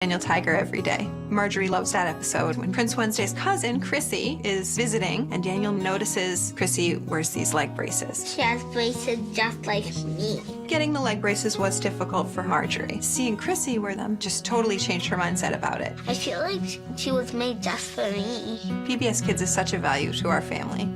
Daniel Tiger every day. Marjorie loves that episode when Prince Wednesday's cousin, Chrissy, is visiting and Daniel notices Chrissy wears these leg braces. She has braces just like me. Getting the leg braces was difficult for Marjorie. Seeing Chrissy wear them just totally changed her mindset about it. I feel like she was made just for me. PBS Kids is such a value to our family.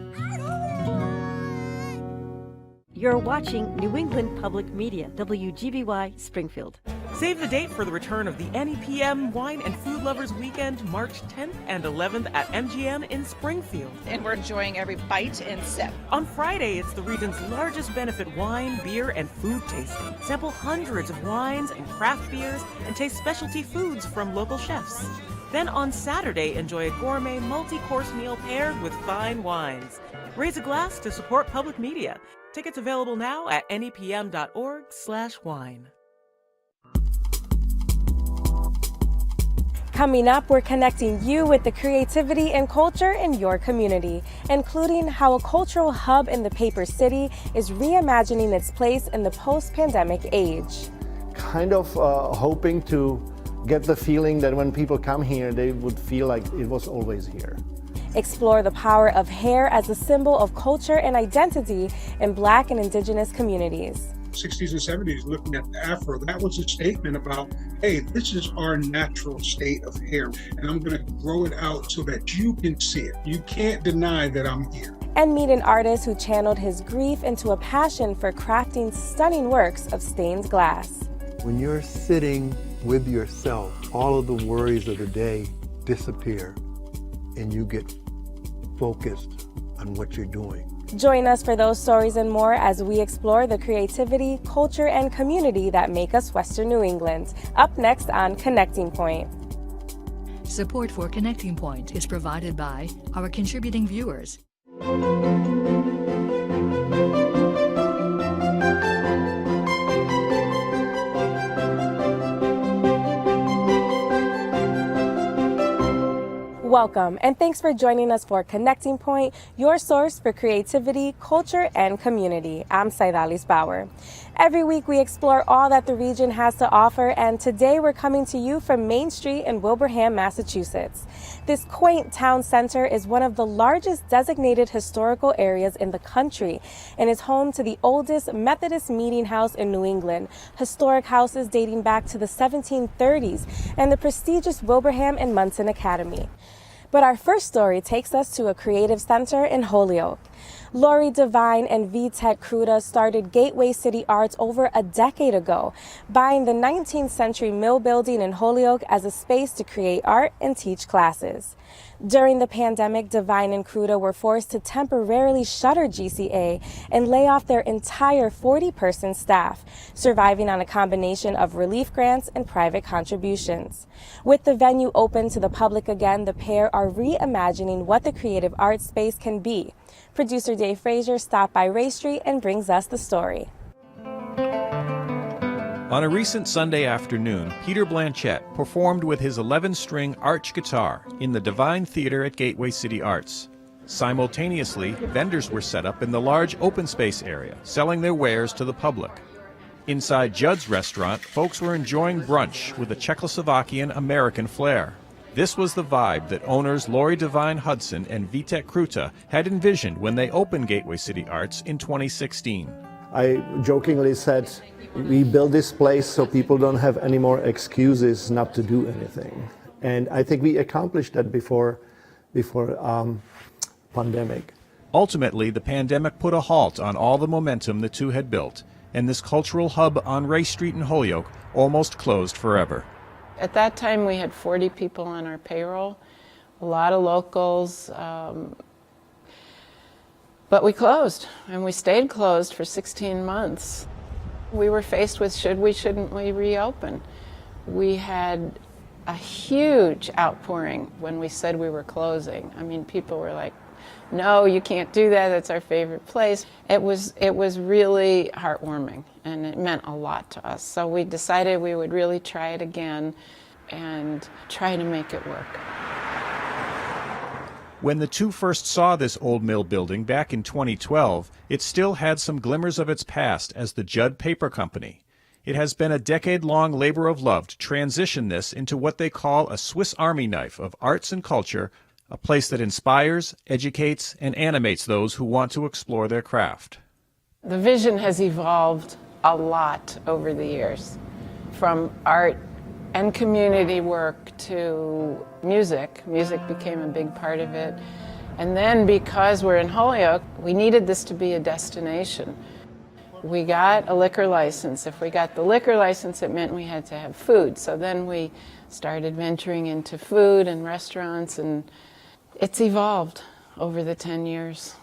You're watching New England Public Media, WGBY Springfield. Save the date for the return of the NEPM Wine and Food Lovers Weekend, March 10th and 11th at MGM in Springfield. And we're enjoying every bite and sip. On Friday, it's the region's largest benefit wine, beer, and food tasting. Sample hundreds of wines and craft beers and taste specialty foods from local chefs. Then on Saturday, enjoy a gourmet multi-course meal paired with fine wines. Raise a glass to support public media. Tickets available now at nepm.org/wine. Coming up, we're connecting you with the creativity and culture in your community, including how a cultural hub in the Paper City is reimagining its place in the post-pandemic age. Kind of hoping to get the feeling that when people come here, they would feel like it was always here. Explore the power of hair as a symbol of culture and identity in Black and Indigenous communities. 60s and 70s, looking at the Afro, that was a statement about, hey, this is our natural state of hair, and I'm going to grow it out so that you can see it. You can't deny that I'm here. And meet an artist who channeled his grief into a passion for crafting stunning works of stained glass. When you're sitting with yourself, all of the worries of the day disappear, and you get focused on what you're doing. Join us for those stories and more as we explore the creativity, culture, and community that make us Western New England. Up next on Connecting Point. Support for Connecting Point is provided by our contributing viewers. Welcome, and thanks for joining us for Connecting Point, your source for creativity, culture, and community. I'm Saidalis Bauer. Every week we explore all that the region has to offer, and today we're coming to you from Main Street in Wilbraham, Massachusetts. This quaint town center is one of the largest designated historical areas in the country and is home to the oldest Methodist meeting house in New England, historic houses dating back to the 1730s, and the prestigious Wilbraham and Munson Academy. But our first story takes us to a creative center in Holyoke. Lori Devine and Vitek Kruta started Gateway City Arts over a decade ago, buying the 19th century mill building in Holyoke as a space to create art and teach classes. During the pandemic, Devine and Kruta were forced to temporarily shutter GCA and lay off their entire 40-person staff, surviving on a combination of relief grants and private contributions. With the venue open to the public again, the pair are reimagining what the creative arts space can be. Producer Dave Frazier stopped by Ray Street and brings us the story. On a recent Sunday afternoon, Peter Blanchett performed with his 11-string arch guitar in the Divine Theater at Gateway City Arts. Simultaneously, vendors were set up in the large open space area, selling their wares to the public. Inside Judd's restaurant, folks were enjoying brunch with a Czechoslovakian-American flair. This was the vibe that owners Lori Devine Hudson and Vitek Kruta had envisioned when they opened Gateway City Arts in 2016. I jokingly said, we build this place so people don't have any more excuses not to do anything. And I think we accomplished that before pandemic. Ultimately, the pandemic put a halt on all the momentum the two had built, and this cultural hub on Ray Street in Holyoke almost closed forever. At that time, we had 40 people on our payroll, a lot of locals, but we closed, and we stayed closed for 16 months. We were faced with shouldn't we reopen? We had a huge outpouring when we said we were closing. I mean, people were like, no, you can't do that, that's our favorite place. It was really heartwarming, and it meant a lot to us. So we decided we would really try it again and try to make it work. When the two first saw this old mill building back in 2012, it still had some glimmers of its past as the Judd Paper Company. It has been a decade-long labor of love to transition this into what they call a Swiss Army knife of arts and culture, a place that inspires, educates, and animates those who want to explore their craft. The vision has evolved a lot over the years, from art and community work to music. Music became a big part of it. And then because we're in Holyoke, we needed this to be a destination. We got a liquor license. If we got the liquor license, it meant we had to have food. So then we started venturing into food and restaurants, and it's evolved over the 10 years.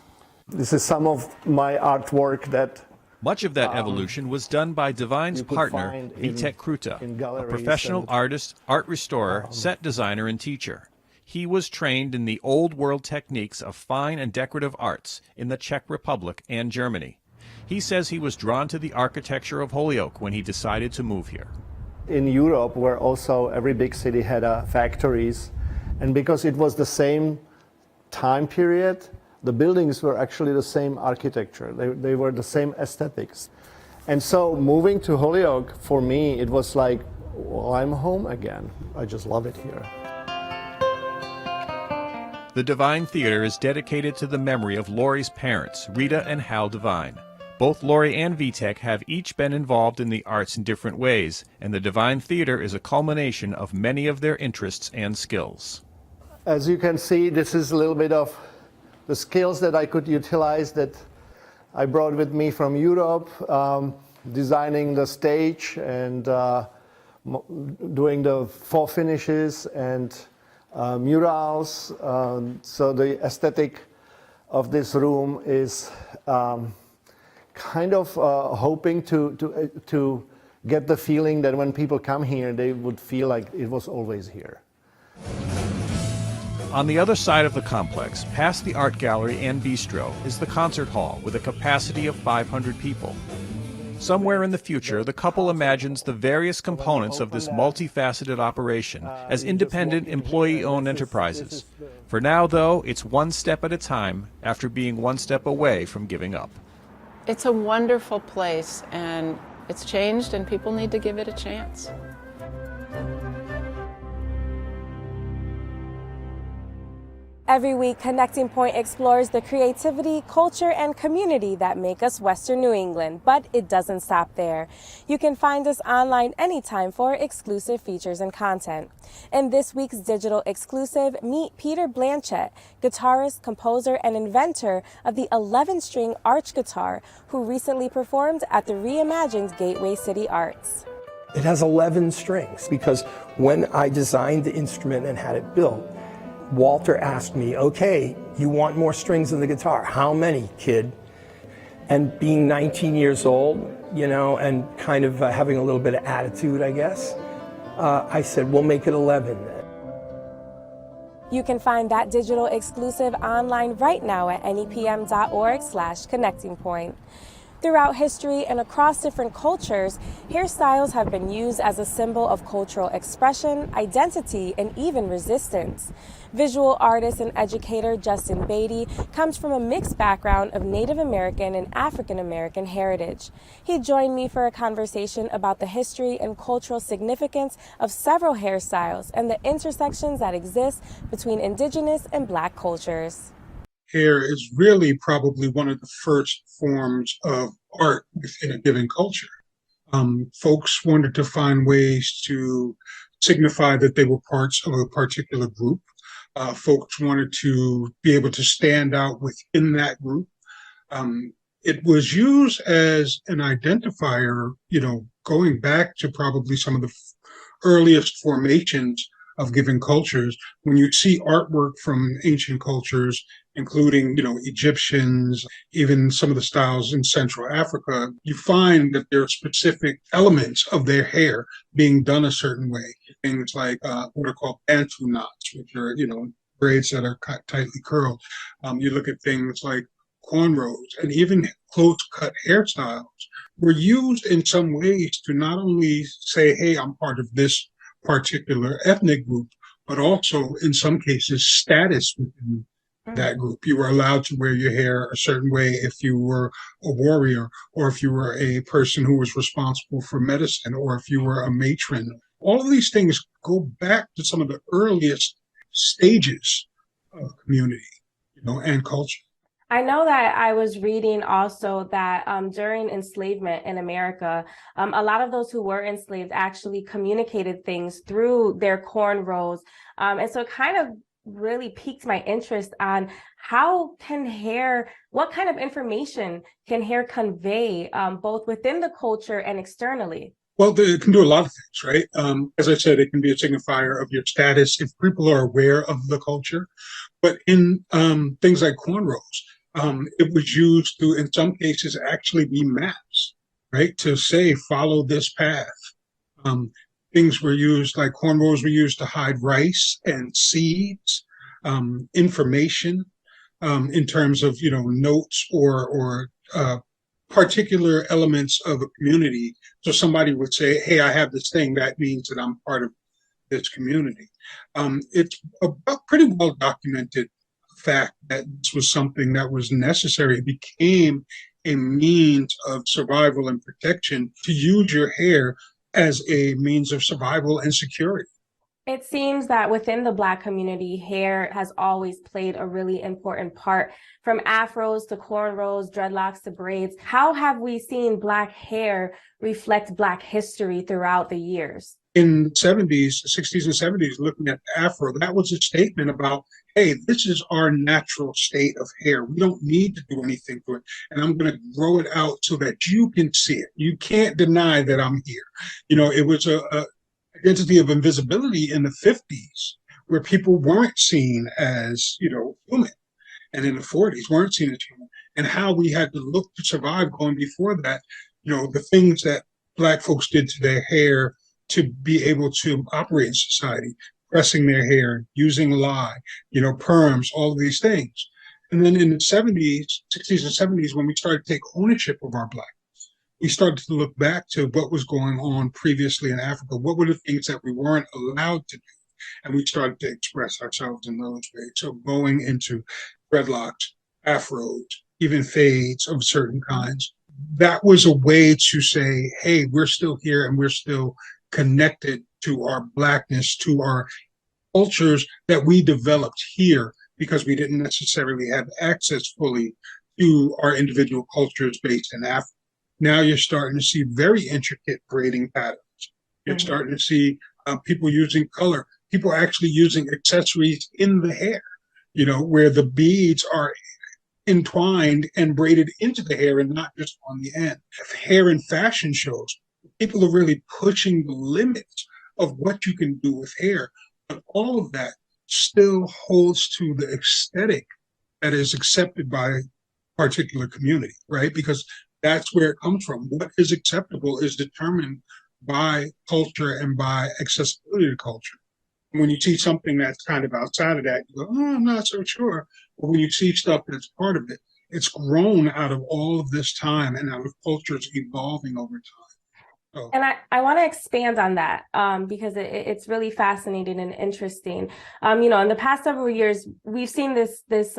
This is some of my artwork that much of that evolution was done by Divine's partner, Vitek Kruta, a professional artist, art restorer, set designer, and teacher. He was trained in the old world techniques of fine and decorative arts in the Czech Republic and Germany. He says he was drawn to the architecture of Holyoke when he decided to move here. In Europe, where also every big city had factories, and because it was the same time period, the buildings were actually the same architecture. They were the same aesthetics. And so moving to Holyoke, for me, it was like, well, I'm home again. I just love it here. The Divine Theater is dedicated to the memory of Laurie's parents, Rita and Hal Divine. Both Laurie and Vitek have each been involved in the arts in different ways, and the Divine Theater is a culmination of many of their interests and skills. As you can see, this is a little bit of the skills that I could utilize that I brought with me from Europe, designing the stage and doing the fall finishes and murals. So the aesthetic of this room is kind of hoping to get the feeling that when people come here, they would feel like it was always here. On the other side of the complex, past the art gallery and bistro, is the concert hall with a capacity of 500 people. Somewhere in the future, the couple imagines the various components of this multifaceted operation as independent employee-owned enterprises. For now, though, it's one step at a time after being one step away from giving up. It's a wonderful place, and it's changed, and people need to give it a chance. Every week, Connecting Point explores the creativity, culture, and community that make us Western New England, but it doesn't stop there. You can find us online anytime for exclusive features and content. In this week's digital exclusive, meet Peter Blanchett, guitarist, composer, and inventor of the 11-string arch guitar, who recently performed at the reimagined Gateway City Arts. It has 11 strings because when I designed the instrument and had it built, Walter asked me, okay, you want more strings in the guitar. How many, kid? And being 19 years old, you know, and kind of having a little bit of attitude, I guess, I said, we'll make it 11 then. You can find that digital exclusive online right now at nepm.org/connectingpoint. Throughout history and across different cultures, hairstyles have been used as a symbol of cultural expression, identity, and even resistance. Visual artist and educator Justin Beatty comes from a mixed background of Native American and African American heritage. He joined me for a conversation about the history and cultural significance of several hairstyles and the intersections that exist between Indigenous and Black cultures. Hair is really probably one of the first forms of art within a given culture. Folks wanted to find ways to signify that they were parts of a particular group. Folks wanted to be able to stand out within that group. It was used as an identifier, you know, going back to probably some of the earliest formations of given cultures. When you see artwork from ancient cultures, including, you know, Egyptians, even some of the styles in Central Africa, you find that there are specific elements of their hair being done a certain way. Things like what are called Bantu knots, which are, you know, braids that are tightly curled. You look at things like cornrows, and even close-cut hairstyles were used in some ways to not only say, hey, I'm part of this particular ethnic group, but also in some cases status within that group. You were allowed to wear your hair a certain way if you were a warrior, or if you were a person who was responsible for medicine, or if you were a matron. All of these things go back to some of the earliest stages of community, and culture. I know that I was reading also that during enslavement in America, a lot of those who were enslaved actually communicated things through their cornrows. And so it kind of really piqued my interest on what kind of information can hair convey both within the culture and externally? Well, it can do a lot of things, right? As I said, it can be a signifier of your status if people are aware of the culture. But in things like cornrows, it was used to, in some cases, actually be maps, right? To say, follow this path. Things were used, like cornrows were used to hide rice and seeds, information in terms of, notes or particular elements of a community. So somebody would say, hey, I have this thing, that means that I'm part of this community. It's a pretty well documented fact that this was something that was necessary. It became a means of survival and protection, to use your hair as a means of survival and security. It seems that within the Black community, hair has always played a really important part, from afros to cornrows, dreadlocks to braids. How have we seen Black hair reflect Black history throughout the years? In the 70s, 60s and 70s, looking at Afro, that was a statement about, hey, this is our natural state of hair. We don't need to do anything to it. And I'm going to grow it out so that you can see it. You can't deny that I'm here. It was a identity of invisibility in the 50s, where people weren't seen as, human. And in the 40s, weren't seen as human. And how we had to look to survive going before that, the things that Black folks did to their hair to be able to operate in society, pressing their hair, using lye, perms, all of these things. And then in the 70s, 60s and 70s, when we started to take ownership of our Blackness, we started to look back to what was going on previously in Africa. What were the things that we weren't allowed to do? And we started to express ourselves in those ways. So going into dreadlocks, afros, even fades of certain kinds, that was a way to say, hey, we're still here and we're still connected to our Blackness, to our cultures that we developed here, because we didn't necessarily have access fully to our individual cultures based in Africa. Now you're starting to see very intricate braiding patterns. You're starting to see people using color, people actually using accessories in the hair, where the beads are entwined and braided into the hair and not just on the end. Hair and fashion shows, people are really pushing the limits of what you can do with hair. But all of that still holds to the aesthetic that is accepted by a particular community, right? Because that's where it comes from. What is acceptable is determined by culture and by accessibility to culture. When you see something that's kind of outside of that, you go, oh, I'm not so sure. But when you see stuff that's part of it, it's grown out of all of this time and out of cultures evolving over time. And I want to expand on that because it's really fascinating and interesting. In the past several years, we've seen this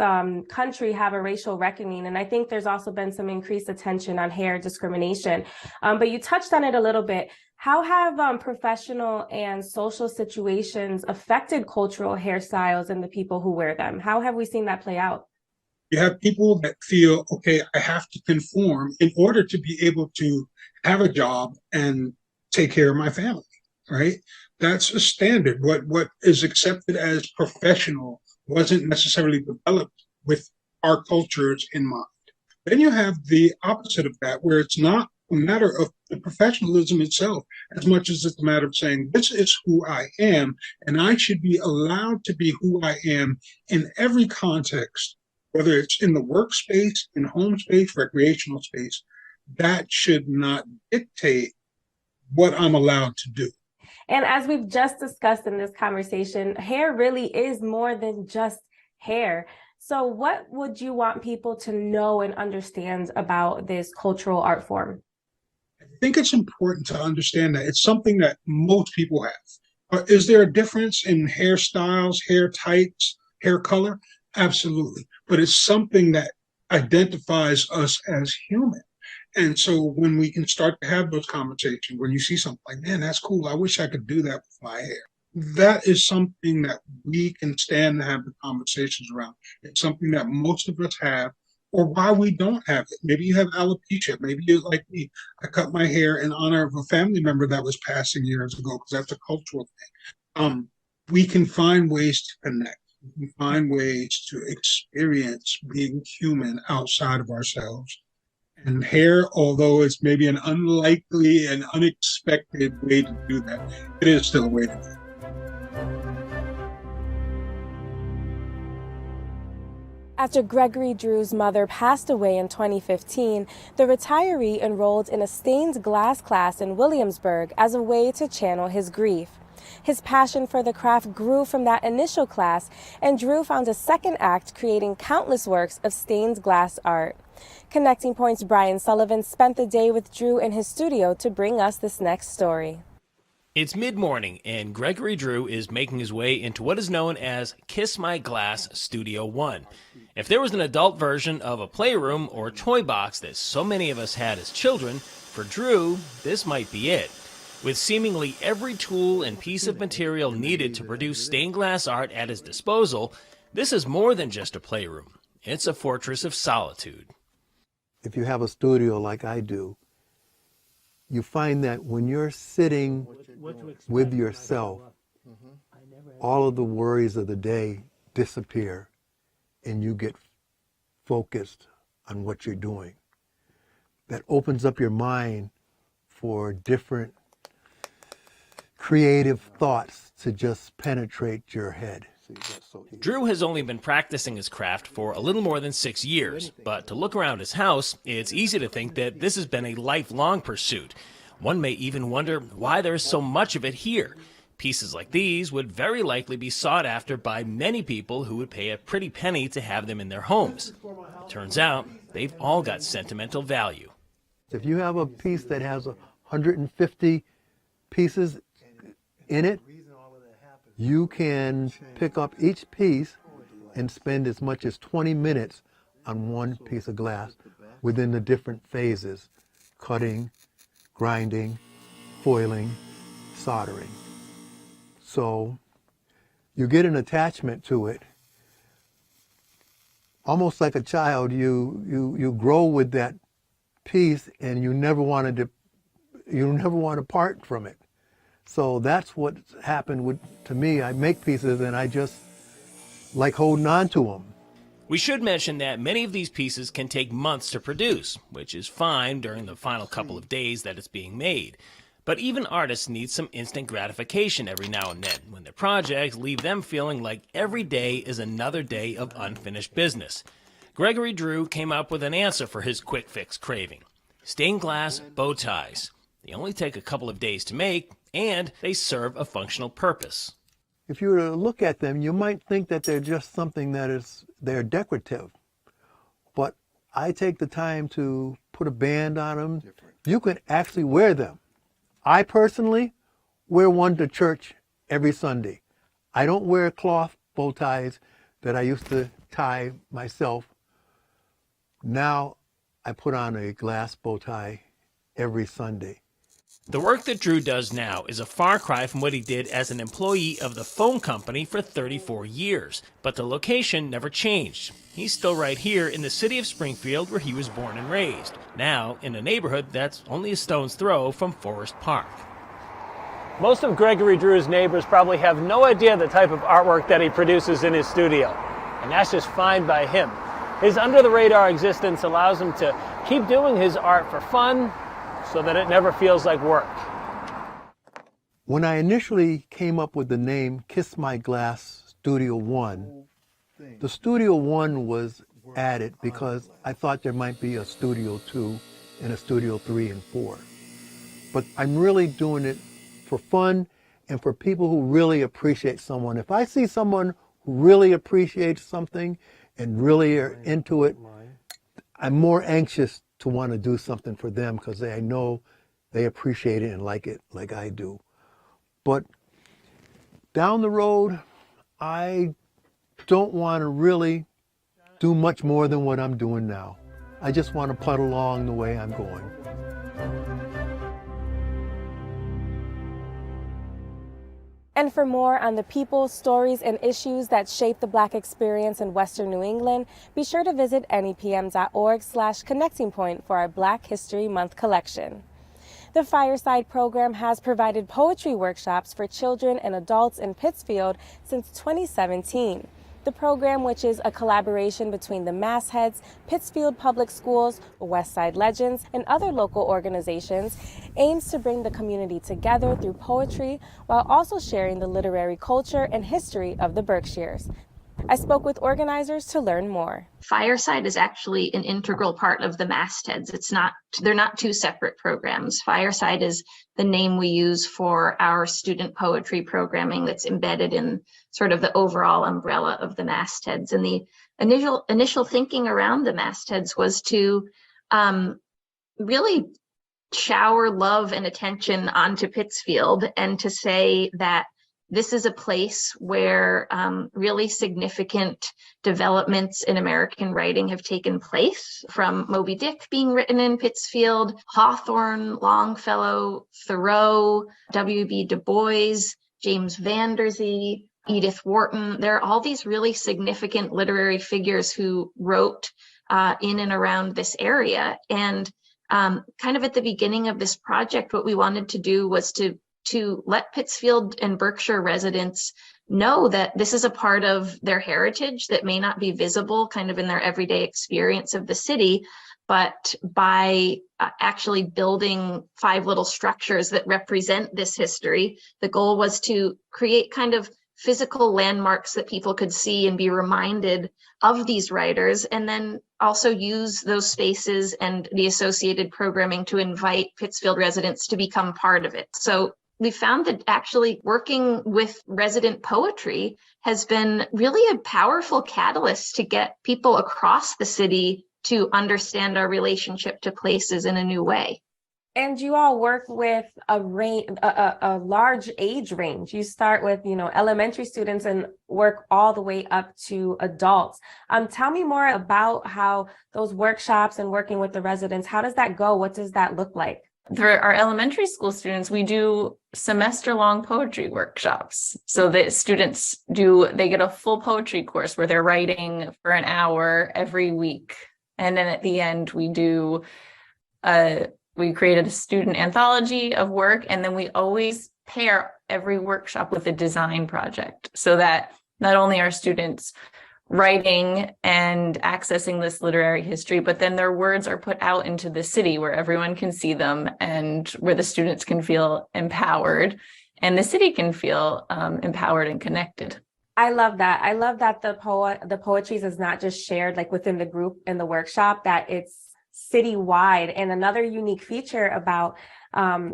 country have a racial reckoning, and I think there's also been some increased attention on hair discrimination. But you touched on it a little bit. How have professional and social situations affected cultural hairstyles and the people who wear them? How have we seen that play out? You have people that feel, okay, I have to conform in order to be able to have a job and take care of my family, right? That's a standard. What is accepted as professional wasn't necessarily developed with our cultures in mind. Then you have the opposite of that, where it's not a matter of the professionalism itself as much as it's a matter of saying, this is who I am, and I should be allowed to be who I am in every context, whether it's in the workspace, in home space, recreational space. That should not dictate what I'm allowed to do. And as we've just discussed in this conversation, hair really is more than just hair. So what would you want people to know and understand about this cultural art form? I think it's important to understand that it's something that most people have. Is there a difference in hairstyles, hair types, hair color? Absolutely. But it's something that identifies us as human. And so when we can start to have those conversations, when you see something like, man, that's cool. I wish I could do that with my hair. That is something that we can stand and have the conversations around. It's something that most of us have, or why we don't have it. Maybe you have alopecia. Maybe you're like me. I cut my hair in honor of a family member that was passing years ago, because that's a cultural thing. We can find ways to connect. We can find ways to experience being human outside of ourselves. And hair, although it's maybe an unlikely and unexpected way to do that, it is still a way to do it. After Gregory Drew's mother passed away in 2015, the retiree enrolled in a stained glass class in Williamsburg as a way to channel his grief. His passion for the craft grew from that initial class, and Drew found a second act creating countless works of stained glass art. Connecting Point's Brian Sullivan spent the day with Drew in his studio to bring us this next story. It's mid-morning, and Gregory Drew is making his way into what is known as Kiss My Glass Studio One. If there was an adult version of a playroom or toy box that so many of us had as children, for Drew, this might be it. With seemingly every tool and piece of material needed to produce stained glass art at his disposal, this is more than just a playroom. It's a fortress of solitude. If you have a studio like I do, you find that when you're sitting with yourself, all of the worries of the day disappear and you get focused on what you're doing. That opens up your mind for different creative thoughts to just penetrate your head. Drew has only been practicing his craft for a little more than 6 years, but to look around his house, it's easy to think that this has been a lifelong pursuit. One may even wonder why there is so much of it here. Pieces like these would very likely be sought after by many people who would pay a pretty penny to have them in their homes. Turns out, they've all got sentimental value. If you have a piece that has 150 pieces in it, you can pick up each piece and spend as much as 20 minutes on one piece of glass within the different phases: cutting, grinding, foiling, soldering. So you get an attachment to it. Almost like a child, you grow with that piece and you never want to part from it. So that's what happened to me. I make pieces and I just like holding on to them. We should mention that many of these pieces can take months to produce, which is fine during the final couple of days that it's being made. But even artists need some instant gratification every now and then, when their projects leave them feeling like every day is another day of unfinished business. Gregory Drew came up with an answer for his quick fix craving: stained glass bow ties. They only take a couple of days to make, and they serve a functional purpose. If you were to look at them, you might think that they're just something they're decorative. But I take the time to put a band on them. You can actually wear them. I personally wear one to church every Sunday. I don't wear cloth bow ties that I used to tie myself. Now I put on a glass bow tie every Sunday. The work that Drew does now is a far cry from what he did as an employee of the phone company for 34 years, but the location never changed. He's still right here in the city of Springfield, where he was born and raised, now in a neighborhood that's only a stone's throw from Forest Park. Most of Gregory Drew's neighbors probably have no idea the type of artwork that he produces in his studio, and that's just fine by him. His under-the-radar existence allows him to keep doing his art for fun, so that it never feels like work. When I initially came up with the name Kiss My Glass Studio One, the Studio One was added because I thought there might be a Studio 2 and a Studio 3 and 4. But I'm really doing it for fun and for people who really appreciate someone. If I see someone who really appreciates something and really are into it, I'm more anxious to want to do something for them because I know they appreciate it like I do. But down the road, I don't want to really do much more than what I'm doing now. I just want to putt along the way I'm going. And for more on the people, stories, and issues that shape the Black experience in Western New England, be sure to visit nepm.org/connecting point for our Black History Month collection. The Fireside program has provided poetry workshops for children and adults in Pittsfield since 2017. The program, which is a collaboration between the Mastheads, Pittsfield Public Schools, West Side Legends, and other local organizations, aims to bring the community together through poetry while also sharing the literary culture and history of the Berkshires. I spoke with organizers to learn more. Fireside is actually an integral part of the Mastheads. They're not two separate programs. Fireside is the name we use for our student poetry programming that's embedded in sort of the overall umbrella of the Mastheads. And the initial thinking around the Mastheads was to really shower love and attention onto Pittsfield and to say that this is a place where really significant developments in American writing have taken place, from Moby Dick being written in Pittsfield, Hawthorne, Longfellow, Thoreau, W.B. Du Bois, James Van Der Zee, Edith Wharton. There are all these really significant literary figures who wrote in and around this area. And kind of at the beginning of this project, what we wanted to do was to let Pittsfield and Berkshire residents know that this is a part of their heritage that may not be visible kind of in their everyday experience of the city, but by actually building 5 little structures that represent this history, the goal was to create kind of physical landmarks that people could see and be reminded of these writers, and then also use those spaces and the associated programming to invite Pittsfield residents to become part of it. So we found that actually working with resident poetry has been really a powerful catalyst to get people across the city to understand our relationship to places in a new way. And you all work with a large age range. You start with, elementary students and work all the way up to adults. Tell me more about how those workshops and working with the residents, how does that go? What does that look like? For our elementary school students, we do semester-long poetry workshops. So the students they get a full poetry course where they're writing for an hour every week. And then at the end, we created a student anthology of work, and then we always pair every workshop with a design project so that not only are students writing and accessing this literary history, but then their words are put out into the city where everyone can see them and where the students can feel empowered and the city can feel empowered and connected. I love that. I love that the poetry is not just shared like within the group in the workshop, that it's citywide. And another unique feature about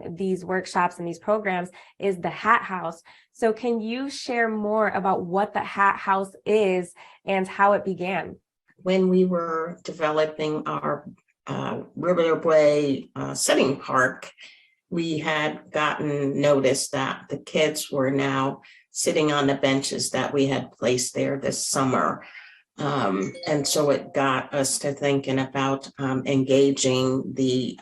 these workshops and these programs is the Hat House. So can you share more about what the Hat House is and how it began? When we were developing our Riverway Setting Park, we had gotten notice that the kids were now sitting on the benches that we had placed there this summer. And so it got us to thinking about engaging the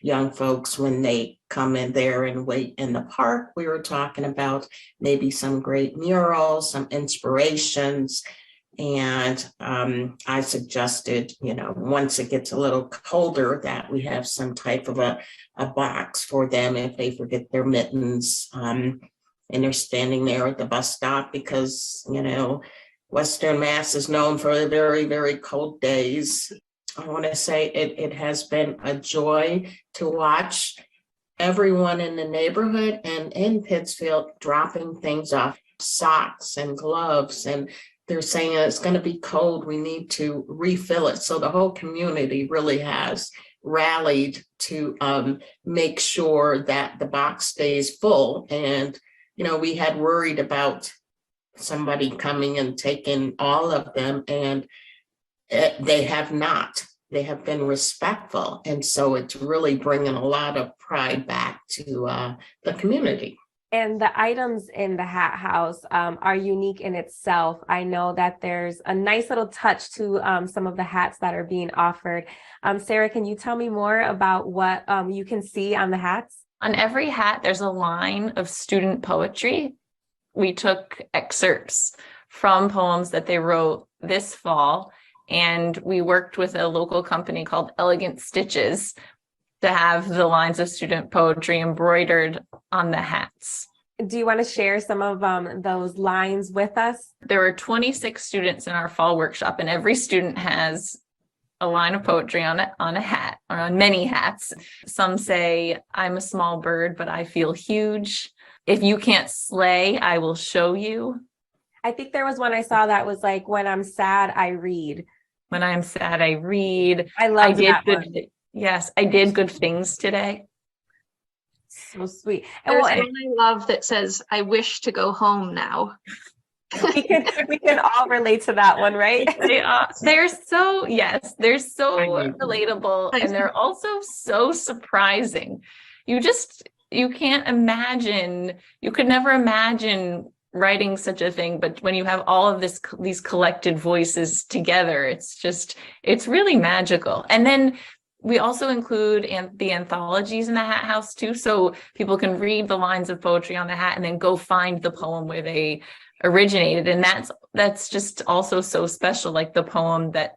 young folks when they come in there and wait in the park. We were talking about maybe some great murals, some inspirations. And I suggested, once it gets a little colder, that we have some type of a box for them if they forget their mittens and they're standing there at the bus stop, because, Western Mass is known for the very, very cold days. I want to say it has been a joy to watch everyone in the neighborhood and in Pittsfield dropping things off, socks and gloves, and they're saying it's going to be cold, we need to refill it. So the whole community really has rallied to make sure that the box stays full. And, we had worried about somebody coming and taking all of them, and they have not. They have been respectful. And so it's really bringing a lot of pride back to the community. And the items in the Hat House are unique in itself. I know that there's a nice little touch to some of the hats that are being offered. Sarah, can you tell me more about what you can see on the hats? On every hat, there's a line of student poetry. We took excerpts from poems that they wrote this fall, and we worked with a local company called Elegant Stitches to have the lines of student poetry embroidered on the hats. Do you want to share some of those lines with us? There were 26 students in our fall workshop, and every student has a line of poetry on a hat, or on many hats. Some say, "I'm a small bird, but I feel huge. If you can't slay, I will show you." I think there was one I saw that was like, "When I'm sad, I read." When I'm sad, I read. I love that good. one. Yes, I did good things today. So sweet. There's one I love that says, "I wish to go home now." we can all relate to that one, right? They're so relatable, and they're also so surprising. You can't imagine, you could never imagine writing such a thing, but when you have all of these collected voices together, it's really magical. And then we also include the anthologies in the Hat House too, so people can read the lines of poetry on the hat and then go find the poem where they originated. And that's just also so special. Like the poem that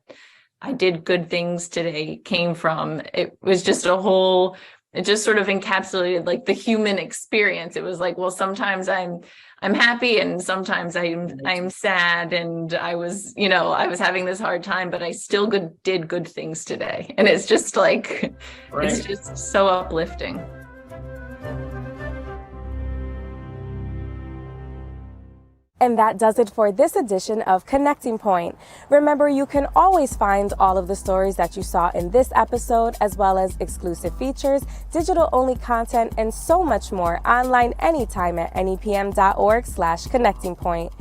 I did good things today came from, it was just it just sort of encapsulated like the human experience. It was like, well, sometimes I'm happy and sometimes I'm sad, and I was having this hard time, but I still did good things today. And it's just like, It's just so uplifting. And that does it for this edition of Connecting Point. Remember, you can always find all of the stories that you saw in this episode, as well as exclusive features, digital-only content, and so much more online anytime at nepm.org/connectingpoint.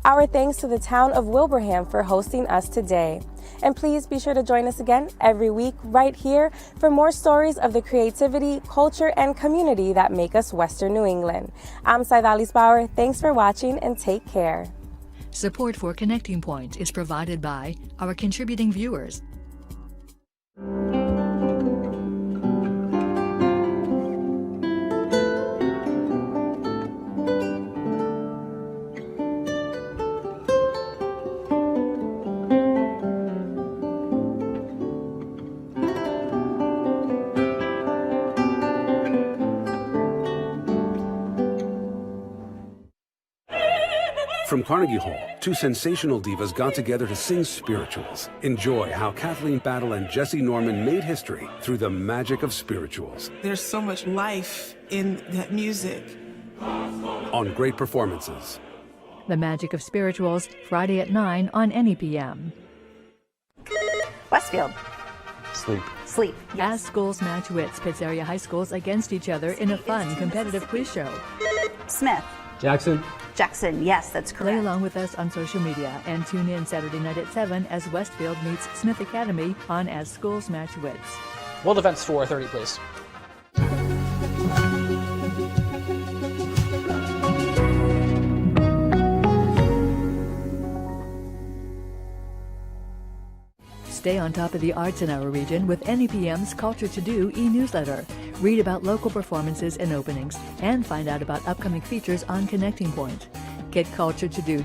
Our thanks to the town of Wilbraham for hosting us today. And please be sure to join us again every week right here for more stories of the creativity, culture, and community that make us Western New England. I'm Saidalis Bauer. Thanks for watching and take care. Support for Connecting Point is provided by our contributing viewers. From Carnegie Hall, two sensational divas got together to sing spirituals. Enjoy how Kathleen Battle and Jesse Norman made history through the magic of spirituals. There's so much life in that music. On Great Performances. The Magic of Spirituals, Friday at 9 on NEPM. Westfield. Sleep. Sleep. Yes. As schools match wits, pits area high schools against each other in a fun, competitive quiz show. Smith. Jackson. Jackson, yes, that's correct. Play along with us on social media and tune in Saturday night at 7 as Westfield meets Smith Academy on As Schools Match Wits. World Defense 430, please. Stay on top of the arts in our region with NEPM's Culture to Do e-newsletter. Read about local performances and openings, and find out about upcoming features on Connecting Point. Get Culture to Do